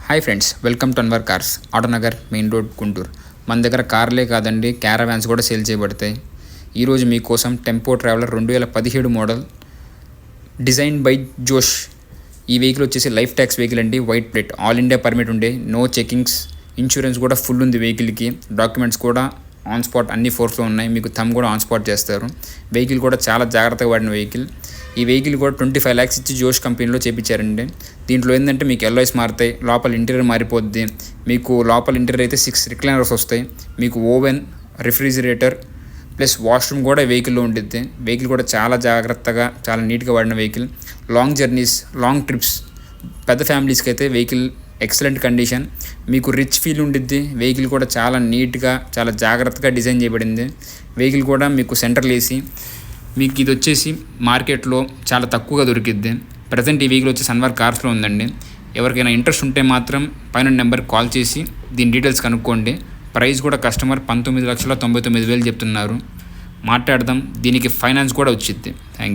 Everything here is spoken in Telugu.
Hi friends, welcome to Anwar cars, Autonagar, main road, Guntur. మన దగ్గర కార్లే కాదండి, క్యారవాన్స్ కూడా సేల్ చేయబడతాయి. ఈరోజు మీకోసం tempo traveller 2017 model design by జోష్. ఈ వెహికల్ వచ్చేసి లైఫ్ ట్యాక్స్ వెహికల్ అండి. White plate, all India permit ఉండే, నో చెకింగ్స్, ఇన్సూరెన్స్ కూడా ఫుల్ ఉంది వెహికల్కి. డాక్యుమెంట్స్ కూడా ఆన్ స్పాట్ అన్ని ఫోర్స్లో ఉన్నాయి. మీకు థమ్ కూడా ఆన్ స్పాట్ చేస్తారు. వెహికల్ కూడా చాలా జాగ్రత్తగా వాడిన వెహికల్. ఈ వెహికల్ కూడా 25 lakhs ఇచ్చి జోష్ కంపెనీలో చేయించారండి. దీంట్లో ఏంటంటే మీకు ఎల్ఐస్ మారుతాయి, లోపల ఇంటీరియర్ మారిపోద్ది. మీకు లోపల ఇంటీరియర్ అయితే 6 రిక్లైనర్స్ వస్తాయి. మీకు ఓవెన్, రిఫ్రిజిరేటర్ ప్లస్ వాష్రూమ్ కూడా వెహికల్లో ఉండిద్ది. వెహికల్ కూడా చాలా జాగ్రత్తగా, చాలా నీట్గా వాడిన vehicle. Long journeys, long trips, పెద్ద ఫ్యామిలీస్కి అయితే వెహికల్ ఎక్సలెంట్ కండిషన్. మీకు రిచ్ ఫీల్ ఉండిద్ది. వెహికల్ కూడా చాలా నీట్గా, చాలా జాగ్రత్తగా డిజైన్ చేయబడింది. వెహికల్ కూడా మీకు సెంట్రల్ ఏసీ. మీకు ఇది వచ్చేసి మార్కెట్లో చాలా తక్కువగా దొరికిద్ది. ప్రజెంట్ ఈ వెహికల్ వచ్చేసి అన్వర్ కార్స్లో ఉందండి. ఎవరికైనా ఇంట్రెస్ట్ ఉంటే మాత్రం పైన నెంబర్కి కాల్ చేసి దీని డీటెయిల్స్ కనుక్కోండి. ప్రైస్ కూడా కస్టమర్ 19,99,000 చెప్తున్నారు. మాట్లాడదాం. దీనికి ఫైనాన్స్ కూడా వచ్చిద్ది. Thank you.